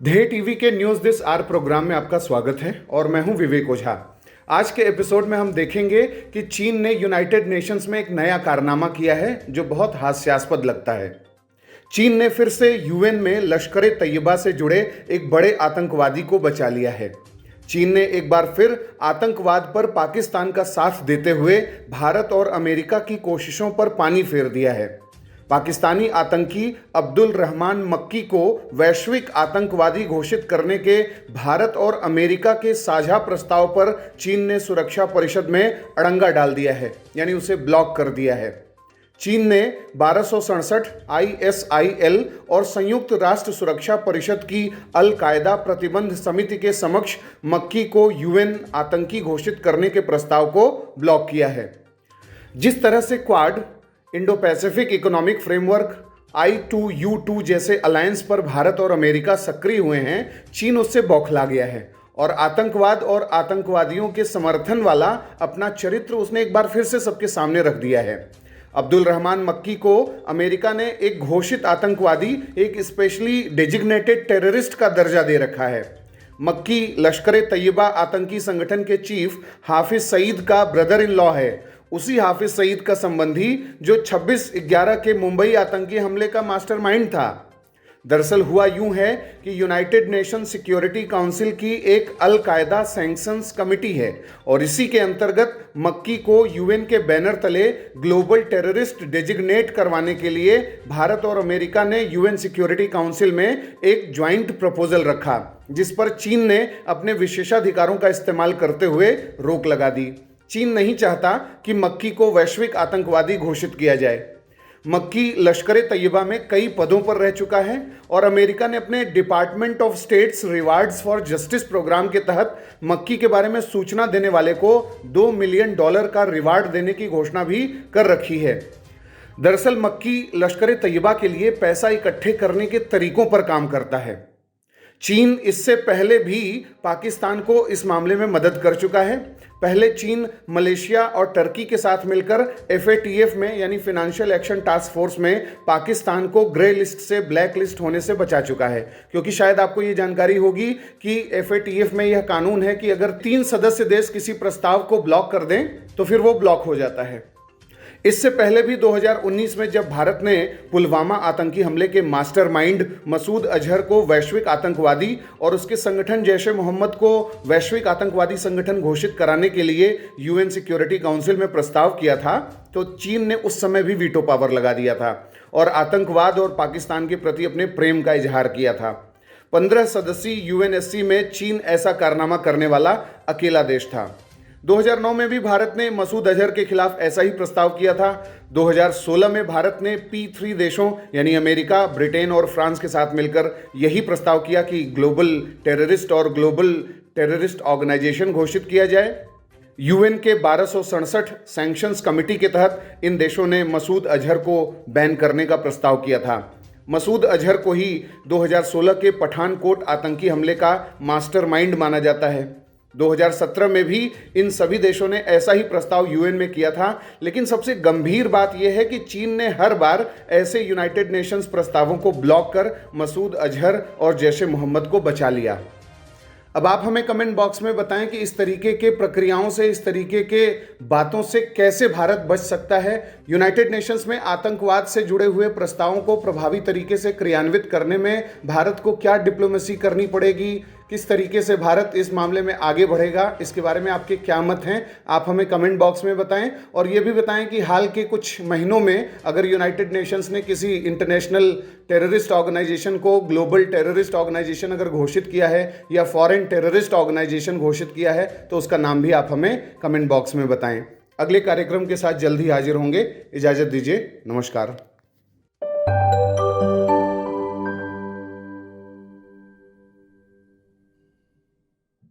ध्येय टीवी के news this are programme में आपका स्वागत है और मैं हूं विवेक ओझा। आज के एपिसोड में हम देखेंगे कि चीन ने यूनाइटेड नेशंस में एक नया कारनामा किया है जो बहुत हास्यास्पद लगता है। चीन ने फिर से यूएन में लश्कर ए तैयबा से जुड़े एक बड़े आतंकवादी को बचा लिया है। चीन ने एक बार फिर आतंकवाद पर पाकिस्तान का साथ देते हुए भारत और अमेरिका की कोशिशों पर पानी फेर दिया है। पाकिस्तानी आतंकी अब्दुल रहमान मक्की को वैश्विक आतंकवादी घोषित करने के भारत और अमेरिका के साझा प्रस्ताव पर चीन ने सुरक्षा परिषद में अड़ंगा डाल दिया है, यानी उसे ब्लॉक कर दिया है। चीन ने 1267 ISIL और संयुक्त राष्ट्र सुरक्षा परिषद की अल कायदा प्रतिबंध समिति के समक्ष मक्की को यूएन आतंकी घोषित करने के प्रस्ताव को ब्लॉक किया है। जिस तरह से quad, Indo Pacific economic framework, I2U2 जैसे अलायंस पर भारत और अमेरिका सक्रिय हुए हैं, चीन उससे बौखला गया है और आतंकवाद और आतंकवादियों के समर्थन वाला अपना चरित्र उसने एक बार फिर से सबके सामने रख दिया है। अब्दुल रहमान मक्की को अमेरिका ने एक घोषित आतंकवादी, एक स्पेशली डेजिग्नेटेड टेररिस्ट का दर्जा दे रखा है। मक्की लश्कर ए तैयबा आतंकी संगठन के चीफ हाफिज सईद का ब्रदर इन लॉ है, उसी हाफिज सईद का संबंधी जो 26/11 के मुंबई आतंकी हमले का मास्टरमाइंड था। दरअसल हुआ यूं है कि यूनाइटेड नेशन सिक्योरिटी काउंसिल की एक अल कायदा सैंक्शंस कमेटी है और इसी के अंतर्गत मक्की को यूएन के बैनर तले ग्लोबल टेररिस्ट डेजिग्नेट करवाने के लिए भारत और अमेरिका ने यूएन सिक्योरिटी काउंसिल में एक ज्वाइंट प्रपोजल रखा, जिस पर चीन ने अपने विशेषाधिकारों का इस्तेमाल करते हुए रोक लगा दी। चीन नहीं चाहता कि मक्की को वैश्विक आतंकवादी घोषित किया जाए। मक्की लश्कर ए तैयबा में कई पदों पर रह चुका है और अमेरिका ने अपने department of states rewards for justice programme के तहत मक्की के बारे में सूचना देने वाले को $2 मिलियन का रिवार्ड देने की घोषणा भी कर रखी है। दरअसल मक्की लश्कर ए तैयबा के लिए पैसा इकट्ठे करने के तरीकों पर काम करता है। चीन इससे पहले भी पाकिस्तान को इस मामले में मदद कर चुका है। पहले चीन मलेशिया और टर्की के साथ मिलकर FATF में यानी फाइनेंशियल एक्शन टास्क फोर्स में पाकिस्तान को ग्रे लिस्ट से ब्लैक लिस्ट होने से बचा चुका है, क्योंकि शायद आपको ये जानकारी होगी कि FATF में यह कानून है कि अगर 3 सदस्य देश किसी प्रस्ताव को ब्लॉक कर दें तो फिर वो ब्लॉक हो जाता है। इससे पहले भी 2019 में जब भारत ने पुलवामा आतंकी हमले के मास्टरमाइंड मसूद अजहर को वैश्विक आतंकवादी और उसके संगठन जैश ए मोहम्मद को वैश्विक आतंकवादी संगठन घोषित कराने के लिए यूएन सिक्योरिटी काउंसिल में प्रस्ताव किया था, तो चीन ने उस समय भी वीटो पावर लगा दिया था और आतंकवाद और पाकिस्तान के प्रति अपने प्रेम का इजहार किया था। 15 सदस्यीय UNSC में चीन ऐसा कारनामा करने वाला अकेला देश था। 2009 में भी भारत ने मसूद अजहर के खिलाफ ऐसा ही प्रस्ताव किया था। 2016 में भारत ने P3 देशों यानी अमेरिका, ब्रिटेन और फ्रांस के साथ मिलकर यही प्रस्ताव किया कि ग्लोबल टेररिस्ट और ग्लोबल टेररिस्ट ऑर्गेनाइजेशन घोषित किया जाए। यूएन के 1267 सैंक्शंस कमेटी के तहत इन देशों ने मसूद अजहर को बैन करने का प्रस्ताव किया था। मसूद अजहर को ही 2016 के पठानकोट आतंकी हमले का मास्टरमाइंड माना जाता है। 2017 में भी इन सभी देशों ने ऐसा ही प्रस्ताव यूएन में किया था, लेकिन सबसे गंभीर बात यह है कि चीन ने हर बार ऐसे यूनाइटेड नेशंस प्रस्तावों को ब्लॉक कर मसूद अजहर और जैश ए मोहम्मद को बचा लिया। अब आप हमें कमेंट बॉक्स में बताएं कि इस तरीके के प्रक्रियाओं से, इस तरीके के बातों से कैसे भारत बच सकता है। यूनाइटेड नेशंस में आतंकवाद से जुड़े हुए प्रस्तावों को प्रभावी तरीके से क्रियान्वित करने में भारत को क्या डिप्लोमेसी करनी पड़ेगी, किस तरीके से भारत इस मामले में आगे बढ़ेगा, इसके बारे में आपके क्या मत हैं, आप हमें कमेंट बॉक्स में बताएं। और ये भी बताएं कि हाल के कुछ महीनों में अगर यूनाइटेड नेशंस ने किसी इंटरनेशनल टेररिस्ट ऑर्गेनाइजेशन को ग्लोबल टेररिस्ट ऑर्गेनाइजेशन अगर घोषित किया है या फॉरेन टेररिस्ट ऑर्गेनाइजेशन घोषित किया है तो उसका नाम भी आप हमें कमेंट बॉक्स में बताएं। अगले कार्यक्रम के साथ जल्द ही हाजिर होंगे। इजाज़त दीजिए, नमस्कार।